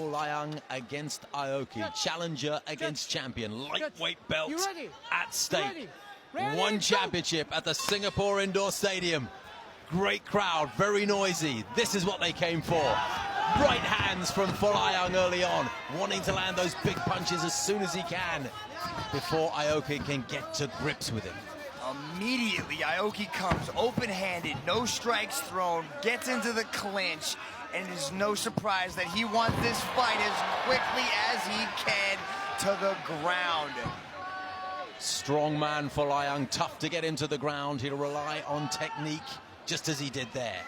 Folayang against Aoki. Challenger against champion. Lightweight belt at stake. One championship at the Singapore Indoor Stadium. Great crowd, very noisy. This is what they came for. Right hands from Folayang early on, wanting to land those big punches as soon as he can before Aoki can get to grips with him. Immediately, Aoki comes open-handed, no strikes thrown, gets into the clinch, and it is no surprise that he wants this fight as quickly as he can to the ground. Strong man Folayang, tough to get into the ground. He'll rely on technique, just as he did there.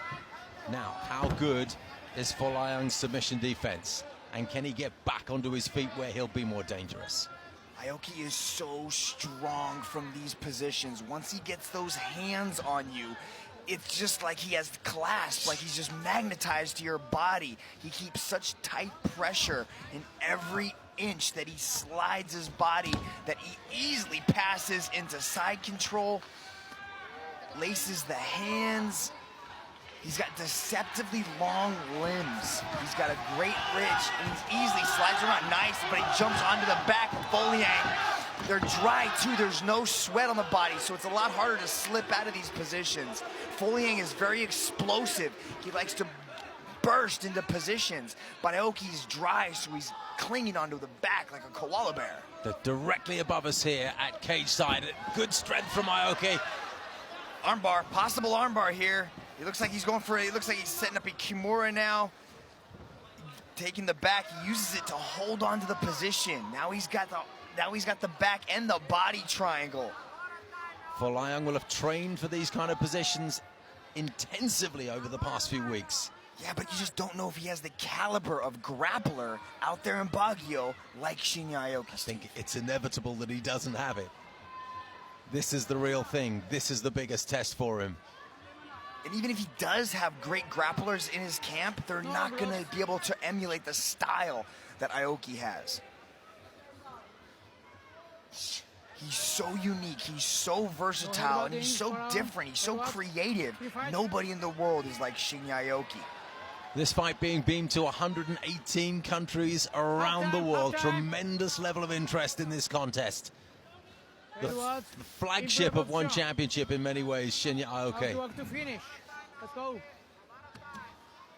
Now, how good is Folayang's submission defense? And can he get back onto his feet where he'll be more dangerous? Aoki is so strong from these positions. Once he gets those hands on you, it's just like he has clasp, like he's just magnetized to your body. He keeps such tight pressure in every inch that he slides his body, that he easily passes into side control, laces the hands. He's got deceptively long limbs. He's got a great reach, and he easily slides around nice, but he jumps onto the back of Folayang. They're dry too, there's no sweat on the body, so it's a lot harder to slip out of these positions. Folayang is very explosive. He likes to burst into positions, but Aoki's dry, so he's clinging onto the back like a koala bear. They're directly above us here at cage side. Good strength from Aoki. Armbar, possible armbar here. It looks like he's going for it. It looks like he's setting up a Kimura now. Taking the back, he uses it to hold on to the position. Now he's got the back and the body triangle. Folayang will have trained for these kind of positions intensively over the past few weeks. Yeah, but you just don't know if he has the caliber of grappler out there in Baguio like Shinya Aoki. I think it's inevitable that he doesn't have it. This is the real thing. This is the biggest test for him. And even if he does have great grapplers in his camp, they're not going to be able to emulate the style that Aoki has. He's so unique, he's so versatile, and he's so different, he's so creative. Nobody in the world is like Shinya Aoki. This fight being beamed to 118 countries around the world. Tremendous level of interest in this contest. The flagship of one championship in many ways, Shinya Aoki. Let's go.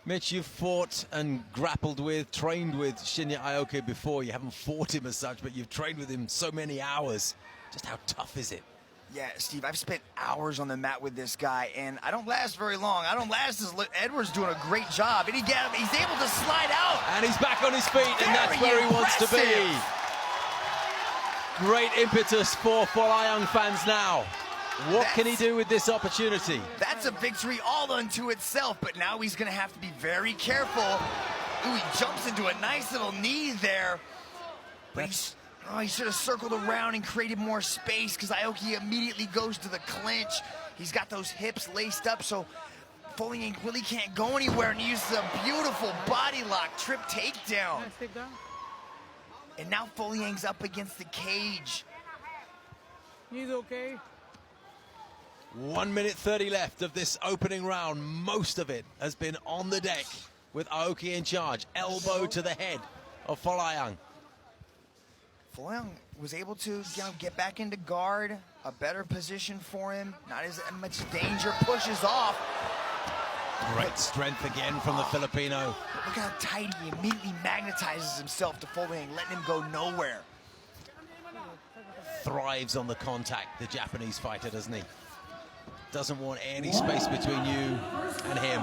Mitch, you've fought and grappled with, trained with Shinya Aoki before. You haven't fought him as such, but you've trained with him so many hours. Just how tough is it? Yeah, Steve, I've spent hours on the mat with this guy, and I don't last very long. I don't last as Edwards doing a great job, and he's able to slide out. And he's back on his feet, and that's where he wants to be. Great impetus for Folayang fans now. What can he do with this opportunity? That's a victory all unto itself, but now he's going to have to be very careful. Ooh, he jumps into a nice little knee there. But he should have circled around and created more space, because Aoki immediately goes to the clinch. He's got those hips laced up, so Folayang really can't go anywhere, and he uses a beautiful body lock, trip takedown. And now Folayang's up against the cage. He's okay. 1 minute 30 left of this opening round. Most of it has been on the deck with Aoki in charge. Elbow to the head of Folayang. Folayang was able to get back into guard, a better position for him, not as much danger, pushes off. Great strength again from the Filipino. Look how tight he immediately magnetizes himself to Folayang, letting him go nowhere. Thrives on the contact, the Japanese fighter, doesn't he? Doesn't want any space between you and him.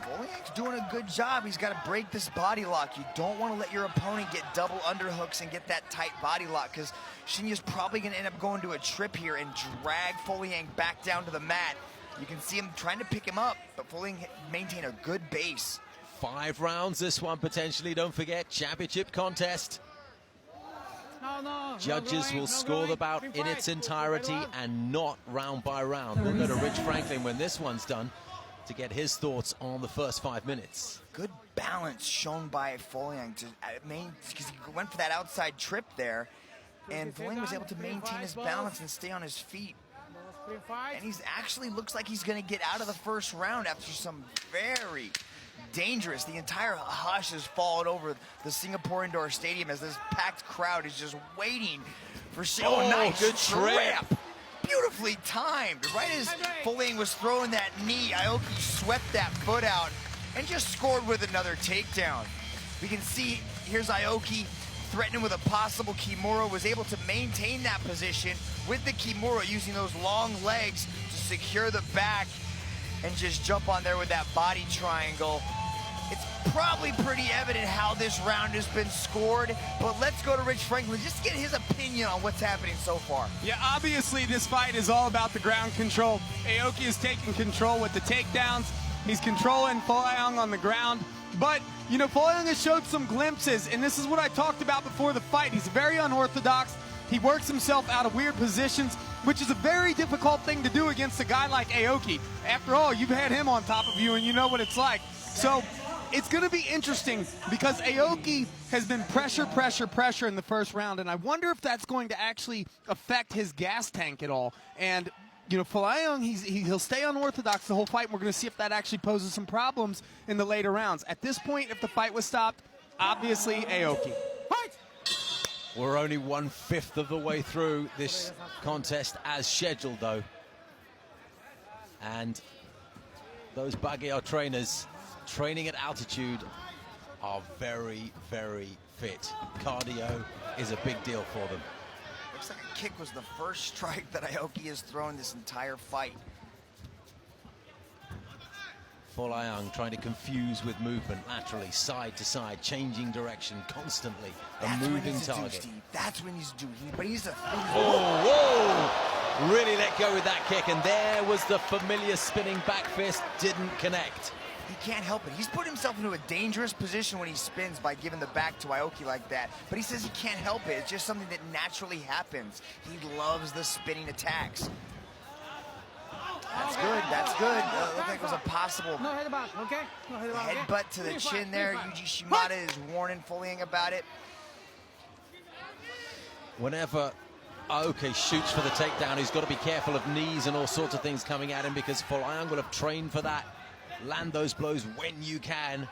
Folayang's doing a good job. He's got to break this body lock. You don't want to let your opponent get double underhooks and get that tight body lock, because Shinya's probably going to end up going to a trip here and drag Folayang back down to the mat. You can see him trying to pick him up, but Folayang maintain a good base. 5 rounds, this one potentially. Don't forget, championship contest. Judges will score the bout in its entirety and not round by round. We'll go to Rich Franklin when this one's done to get his thoughts on the first 5 minutes. Good balance shown by Folayang, because he went for that outside trip there, and Folayang was able to maintain his balance and stay on his feet. And he's actually looks like he's going to get out of the first round after some very, dangerous. The entire hush has fallen over the Singapore Indoor Stadium as this packed crowd is just waiting for Oh, nice good trip. Beautifully timed. Right as Folayang was throwing that knee, Aoki swept that foot out and just scored with another takedown. We can see, here's Aoki threatening with a possible Kimura, was able to maintain that position with the Kimura, using those long legs to secure the back and just jump on there with that body triangle. It's probably pretty evident how this round has been scored, but let's go to Rich Franklin just to get his opinion on what's happening so far. Yeah, obviously this fight is all about the ground control. Aoki is taking control with the takedowns. He's controlling Folayang on the ground. But, you know, Folayang has showed some glimpses, and this is what I talked about before the fight. He's very unorthodox. He works himself out of weird positions, which is a very difficult thing to do against a guy like Aoki. After all, you've had him on top of you, and you know what it's like. So it's going to be interesting because Aoki has been pressure in the first round, and I wonder if that's going to actually affect his gas tank at all. And, you know, Folayang, he'll stay unorthodox the whole fight, and we're going to see if that actually poses some problems in the later rounds. At this point, if the fight was stopped, obviously Aoki. Fight! We're only 1/5 of the way through this contest as scheduled, though. And those Baguio trainers training at altitude are very, very fit. Cardio is a big deal for them. Looks like a kick was the first strike that Aoki has thrown this entire fight. Folayang trying to confuse with movement laterally, side to side, changing direction constantly. That's A moving what target. do, Steve. That's what he needs to do. But he's a... Oh, whoa! Really let go with that kick, and there was the familiar spinning back fist, didn't connect. He can't help it. He's put himself into a dangerous position when he spins by giving the back to Aoki like that. But he says he can't help it. It's just something that naturally happens. He loves the spinning attacks. That's good. That's good. Looked like it was a possible No headbutt, okay? No headbutt, okay? headbutt to the chin there. Yuji Shimada is warning Folayang about it. Whenever Aoki shoots for the takedown, he's got to be careful of knees and all sorts of things coming at him, because Folayang will have trained for that. Land those blows when you can.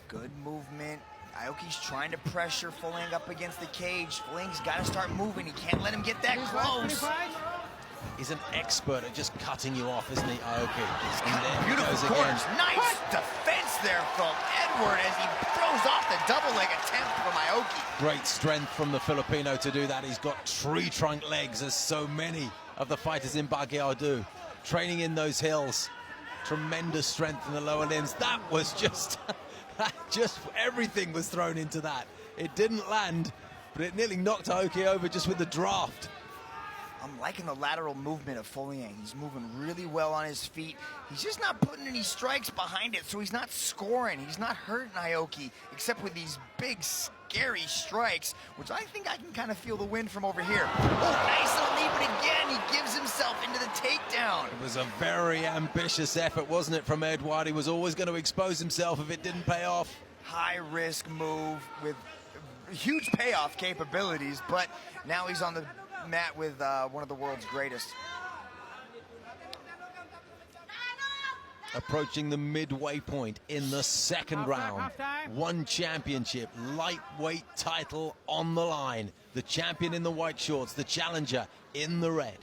Good movement. Aoki's trying to pressure Folayang up against the cage. Folayang's got to start moving. He can't let him get that close. He's an expert at just cutting you off, isn't he, Aoki? And there he Beautiful goes corners. again. Nice defense there from Edward as he throws off the double leg attempt from Aoki. Great strength from the Filipino to do that. He's got tree trunk legs, as so many of the fighters in Baguio do. Training in those hills. Tremendous strength in the lower limbs. That was just, just everything was thrown into that. It didn't land, but it nearly knocked Aoki over just with the draft. I'm liking the lateral movement of Folayang. He's moving really well on his feet. He's just not putting any strikes behind it, so he's not scoring. He's not hurting Aoki, except with these big, scary strikes, which I think I can kind of feel the wind from over here. Oh, nice little knee, but again, he gives himself into the takedown. It was a very ambitious effort, wasn't it, from Edward? He was always going to expose himself if it didn't pay off. High-risk move with huge payoff capabilities, but now he's on the mat with one of the world's greatest. Approaching the midway point in the second round. One championship, lightweight title on the line. The champion in the white shorts, the challenger in the red.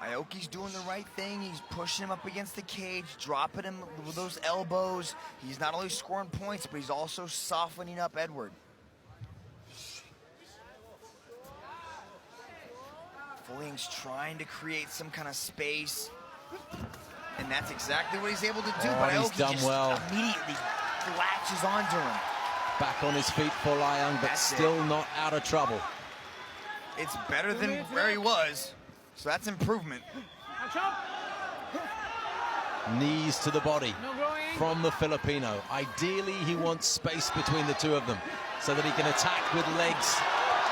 Aoki's doing the right thing. He's pushing him up against the cage, dropping him with those elbows. He's not only scoring points, but he's also softening up Edward. Folayang's trying to create some kind of space, and that's exactly what he's able to do. But he's Aoki done just well. Immediately latches onto him. Back on his feet for Folayang, but That's still not out of trouble. It's better than where he was, so that's improvement. Knees to the body No growing. from the Filipino. Ideally, he wants space between the two of them so that he can attack with legs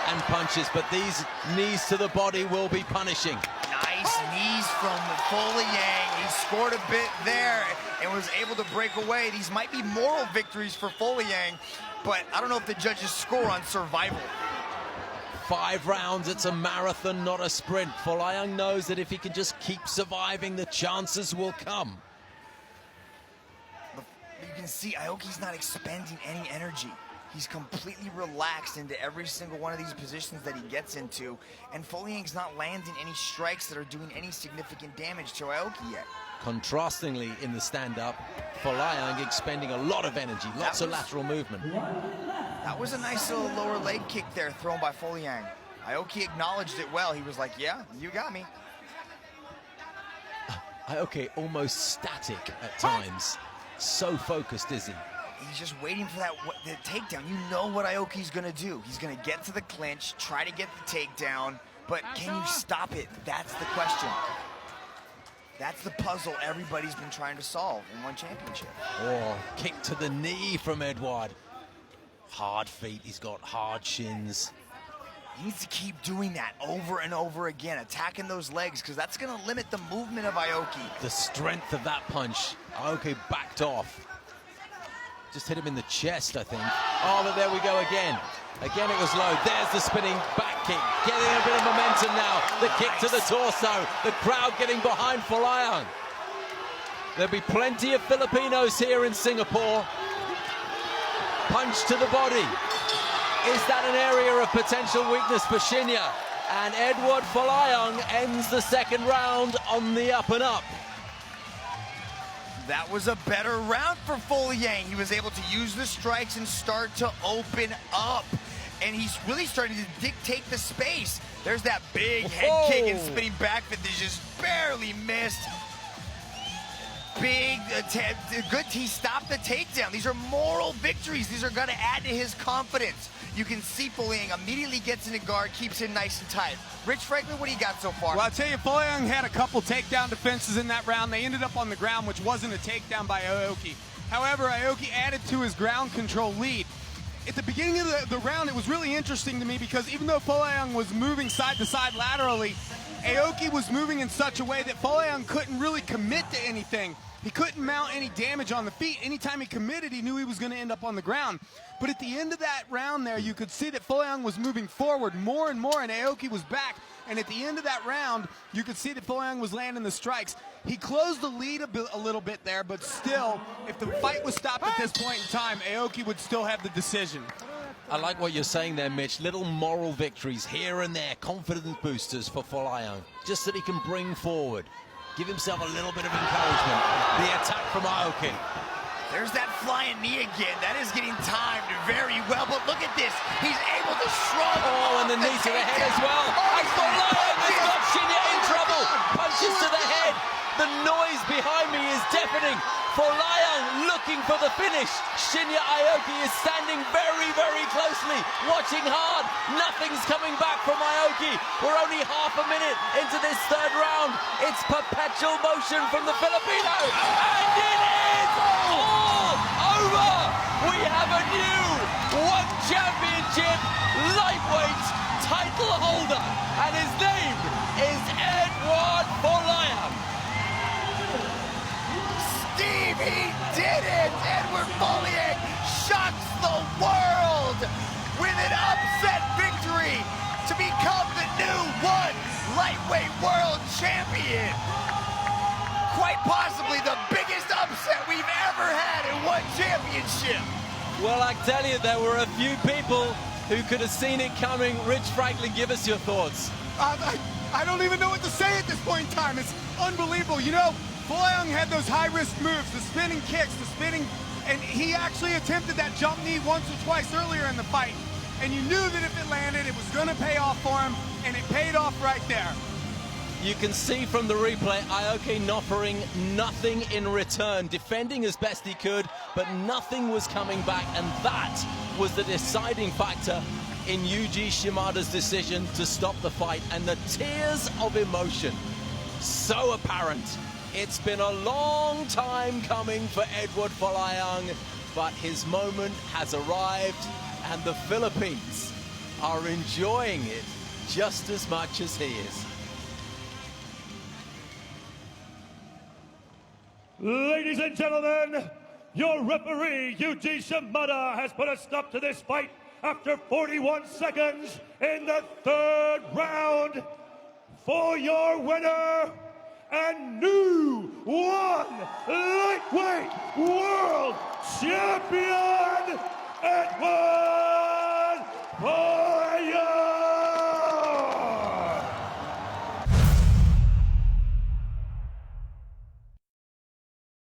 and punches, but these knees to the body will be punishing. Nice knees from Folayang. He scored a bit there and was able to break away. These might be moral victories for Folayang, but I don't know if the judges score on survival. 5 rounds, it's a marathon, not a sprint. Folayang knows that if he can just keep surviving, the chances will come. You can see Aoki's not expending any energy. He's completely relaxed into every single one of these positions that he gets into, and Folayang's not landing any strikes that are doing any significant damage to Aoki yet. Contrastingly, in the stand-up, Folayang expending a lot of energy, lots of lateral movement. That was a nice little lower leg kick there thrown by Folayang. Aoki acknowledged it well. He was like, yeah, you got me. Aoki almost static at times. So focused, is he? He's just waiting for the takedown. You know what Aoki's gonna do. He's gonna get to the clinch, try to get the takedown, but can you stop it? That's the question. That's the puzzle everybody's been trying to solve in one championship. Oh, kick to the knee from Edouard. Hard feet, he's got hard shins. He needs to keep doing that over and over again, attacking those legs, because that's going to limit the movement of Aoki. The strength of that punch. Aoki backed off. Just hit him in the chest, I think. Oh, but there we go again. Again, it was low. There's the spinning back kick. Getting a bit of momentum now. The kick to the torso. The crowd getting behind Folayang. There'll be plenty of Filipinos here in Singapore. Punch to the body. Is that an area of potential weakness for Shinya? And Edouard Folayang ends the second round on the up and up. That was a better round for Folayang. He was able to use the strikes and start to open up. And he's really starting to dictate the space. There's that big head kick and spinning back that they just barely missed. Big, good, he stopped the takedown. These are moral victories. These are going to add to his confidence. You can see Folayang immediately gets into guard, keeps him nice and tight. Rich Franklin, what do you got so far? Well, I'll tell you, Folayang had a couple takedown defenses in that round. They ended up on the ground, which wasn't a takedown by Aoki. However, Aoki added to his ground control lead. At the beginning of the round, it was really interesting to me because even though Folayang was moving side to side laterally, Aoki was moving in such a way that Folayang couldn't really commit to anything. He couldn't mount any damage on the feet. Anytime he committed, he knew he was going to end up on the ground. But at the end of that round there, you could see that Folayang was moving forward more and more, and Aoki was back. And at the end of that round, you could see that Folayang was landing the strikes. He closed the lead a little bit there, but still, if the fight was stopped at this point in time, Aoki would still have the decision. I like what you're saying there, Mitch. Little moral victories here and there, confidence boosters for Folayang, just that he can bring forward. Give himself a little bit of encouragement. The attack from Aoki. There's that flying knee again. That is getting timed very well, but look at this. He's able to shrug. Oh, and the knee to the head as well. And Folayang has got Shinya in trouble. Punches to the head. The noise behind me is deafening. Folayang looking for the finish. Shinya Aoki is standing very, very closely, watching hard. Nothing's coming back from Aoki. We're only half a minute into this third round. It's perpetual motion from the Filipino. And it is all over. We have a new One Championship lightweight title holder. And his name is Edouard Folayang. Steve, he did it! Edouard Folayang shocks the world with an upset victory to become the new one lightweight world champion. Quite possibly the biggest upset we've ever had in one championship. Well, I tell you, there were a few people who could have seen it coming. Rich Franklin, give us your thoughts. I don't even know what to say at this point in time. It's unbelievable. You know, Folayang had those high-risk moves, the spinning kicks, and he actually attempted that jump knee once or twice earlier in the fight. And you knew that if it landed, it was going to pay off for him, and it paid off right there. You can see from the replay, Aoki offering nothing in return, defending as best he could, but nothing was coming back, and that was the deciding factor in Yuji Shimada's decision to stop the fight, and the tears of emotion, so apparent. It's been a long time coming for Edouard Folayang, but his moment has arrived, and the Philippines are enjoying it just as much as he is. Ladies and gentlemen, your referee, Yuji Shimada, has put a stop to this fight after 41 seconds in the third round, for your winner and new lightweight world champion,